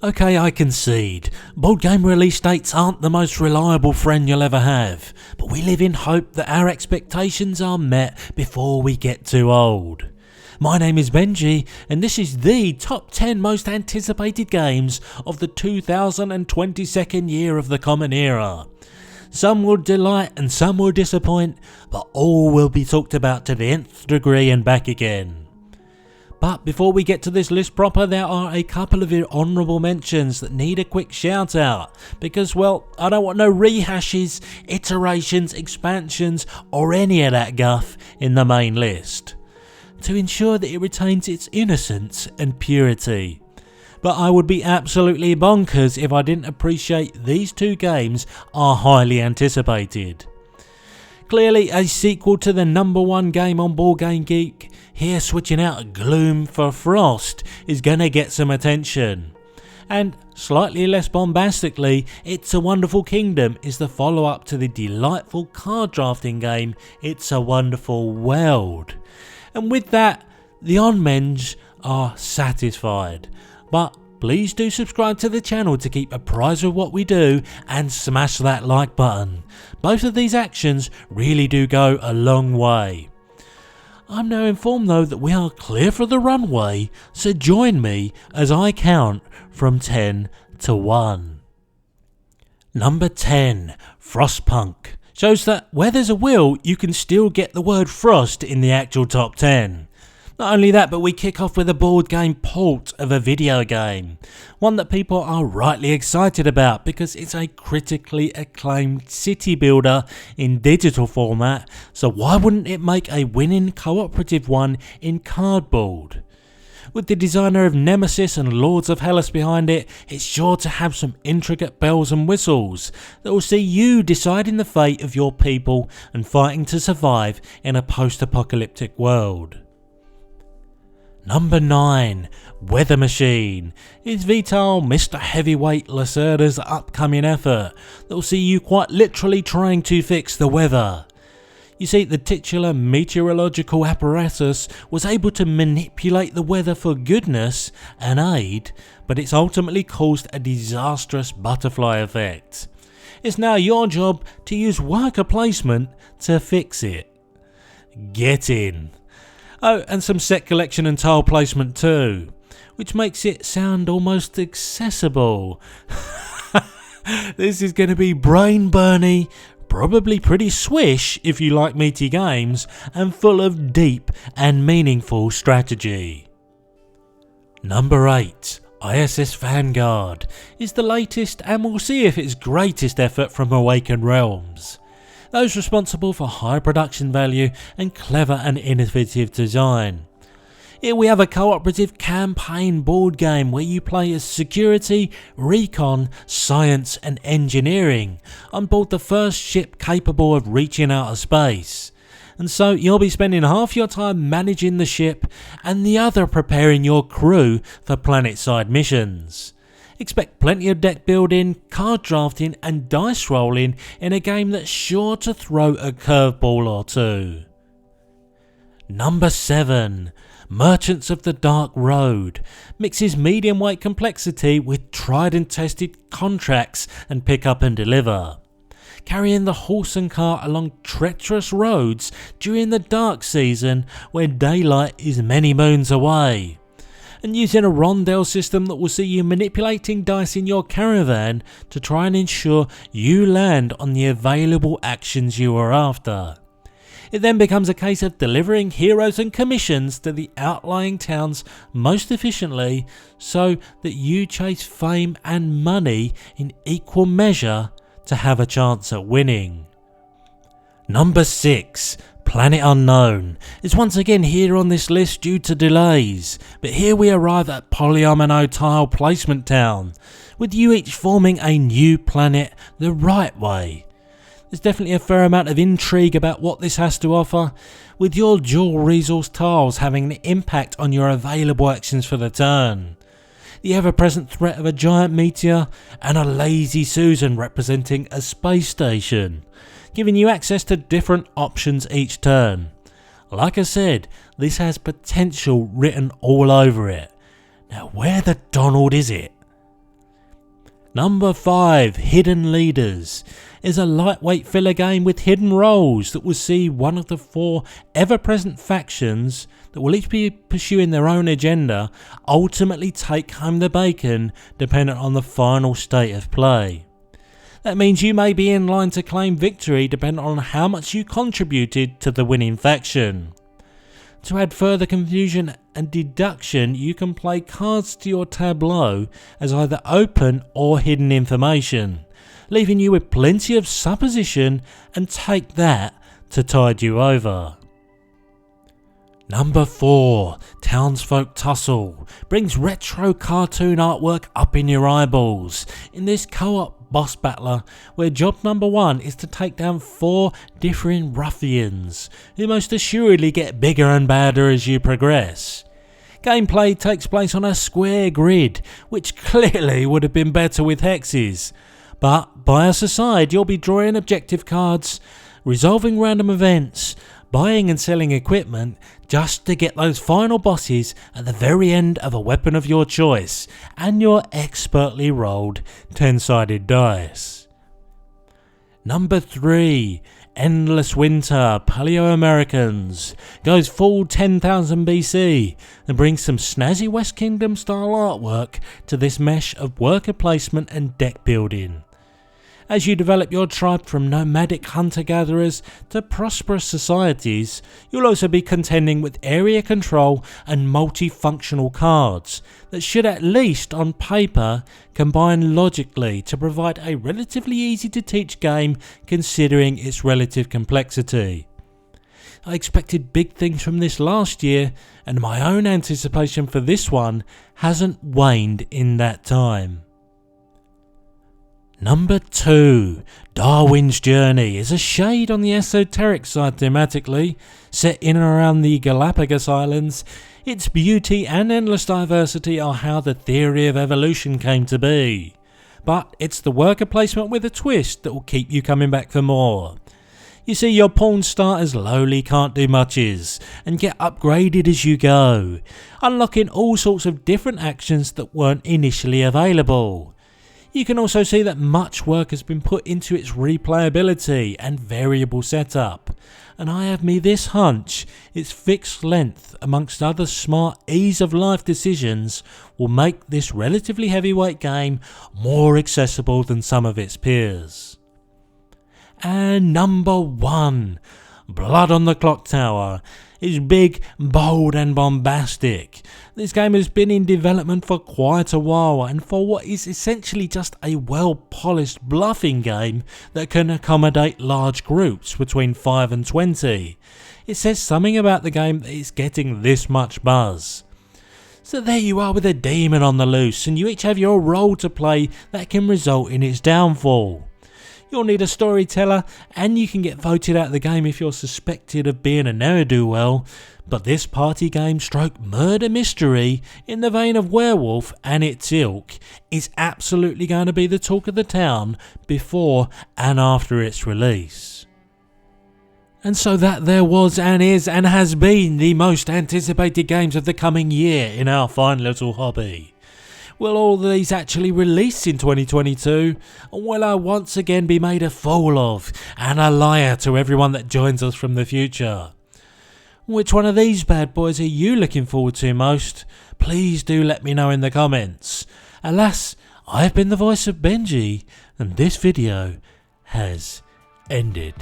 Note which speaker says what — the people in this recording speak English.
Speaker 1: Okay, I concede. Board game release dates aren't the most reliable friend you'll ever have, but we live in hope that our expectations are met before we get too old. My name is Benji, and this is the top 10 most anticipated games of the 2022nd year of the Common Era. Some will delight and some will disappoint, but all will be talked about to the nth degree and back again. But before we get to this list proper, there are a couple of honourable mentions that need a quick shout out, because well, I don't want no rehashes, iterations, expansions or any of that guff in the main list, to ensure that it retains its innocence and purity. But I would be absolutely bonkers if I didn't appreciate these two games are highly anticipated. Clearly a sequel to the number one game on Board Game Geek, here switching out Gloom for Frost is gonna get some attention. And slightly less bombastically, It's a Wonderful Kingdom is the follow up to the delightful card drafting game It's a Wonderful World. And with that, the on-mens are satisfied. But please do subscribe to the channel to keep apprised of what we do and smash that like button. Both of these actions really do go a long way. I'm now informed though that we are clear for the runway, so join me as I count from 10 to 1. Number 10, Frostpunk. Shows that where there's a will, you can still get the word frost in the actual top 10. Not only that, but we kick off with a board game port of a video game. One that people are rightly excited about because it's a critically acclaimed city builder in digital format, so why wouldn't it make a winning cooperative one in cardboard? With the designer of Nemesis and Lords of Hellas behind it, it's sure to have some intricate bells and whistles that will see you deciding the fate of your people and fighting to survive in a post-apocalyptic world. Number 9, Weather Machine is Vital Mr. Heavyweight Lacerda's upcoming effort that will see you quite literally trying to fix the weather. You see, the titular meteorological apparatus was able to manipulate the weather for goodness and aid, but it's ultimately caused a disastrous butterfly effect. It's now your job to use worker placement to fix it. Get in. Oh, and some set collection and tile placement too, which makes it sound almost accessible. This is going to be brain burny, probably pretty swish if you like meaty games, and full of deep and meaningful strategy. Number 8, ISS Vanguard is the latest and we'll see if it's greatest effort from Awakened Realms. Those responsible for high production value and clever and innovative design. Here we have a cooperative campaign board game where you play as security, recon, science and engineering on board the first ship capable of reaching outer space. And so you'll be spending half your time managing the ship and the other preparing your crew for planet-side missions. Expect plenty of deck building, card drafting and dice rolling in a game that's sure to throw a curveball or two. Number 7, Merchants of the Dark Road mixes medium weight complexity with tried and tested contracts and pick up and deliver. Carrying the horse and cart along treacherous roads during the dark season where daylight is many moons away. And using a rondel system that will see you manipulating dice in your caravan to try and ensure you land on the available actions you are after. It then becomes a case of delivering heroes and commissions to the outlying towns most efficiently so that you chase fame and money in equal measure to have a chance at winning. Number 6, Planet Unknown is once again here on this list due to delays, but here we arrive at Polyomino Tile Placement Town, with you each forming a new planet the right way. There's definitely a fair amount of intrigue about what this has to offer, with your dual resource tiles having an impact on your available actions for the turn. The ever-present threat of a giant meteor and a lazy Susan representing a space station, giving you access to different options each turn. Like I said, this has potential written all over it. Now where the Donald is it? Number 5, Hidden Leaders, is a lightweight filler game with hidden roles that will see one of the 4 ever-present factions that will each be pursuing their own agenda ultimately take home the bacon dependent on the final state of play. That means you may be in line to claim victory depending on how much you contributed to the winning faction. To add further confusion and deduction, you can play cards to your tableau as either open or hidden information, leaving you with plenty of supposition, and take that to tide you over. Number 4, Townsfolk Tussle, brings retro cartoon artwork up in your eyeballs in this co-op boss battler where job number 1 is to take down 4 differing ruffians who most assuredly get bigger and badder as you progress. Gameplay takes place on a square grid, which clearly would have been better with hexes, but bias aside, you'll be drawing objective cards, resolving random events, buying and selling equipment just to get those final bosses at the very end of a weapon of your choice and your expertly rolled 10-sided dice. Number 3, Endless Winter Paleo-Americans, goes full 10,000 BC and brings some snazzy West Kingdom style artwork to this mesh of worker placement and deck building. As you develop your tribe from nomadic hunter-gatherers to prosperous societies, you'll also be contending with area control and multifunctional cards that should, at least on paper, combine logically to provide a relatively easy to teach game considering its relative complexity. I expected big things from this last year, and my own anticipation for this one hasn't waned in that time. Number 2, Darwin's Journey, is a shade on the esoteric side thematically. Set in and around the Galapagos Islands, its beauty and endless diversity are how the theory of evolution came to be. But it's the worker placement with a twist that will keep you coming back for more. You see, your pawns start as lowly can't do muches and get upgraded as you go, unlocking all sorts of different actions that weren't initially available. You can also see that much work has been put into its replayability and variable setup, and I have me this hunch its fixed length amongst other smart ease of life decisions will make this relatively heavyweight game more accessible than some of its peers. And number 1, Blood on the Clock Tower, is big, bold and bombastic. This game has been in development for quite a while, and for what is essentially just a well-polished bluffing game that can accommodate large groups between 5 and 20, it says something about the game that it's getting this much buzz. So there you are with a demon on the loose, and you each have your role to play that can result in its downfall. You'll need a storyteller, and you can get voted out of the game if you're suspected of being a ne'er-do-well, but this party game stroke murder mystery in the vein of Werewolf and its ilk is absolutely going to be the talk of the town before and after its release. And so that there was and is and has been the most anticipated games of the coming year in our fine little hobby. Will all these actually release in 2022? Or will I once again be made a fool of and a liar to everyone that joins us from the future? Which one of these bad boys are you looking forward to most? Please do let me know in the comments. Alas, I've been the voice of Benji, and this video has ended.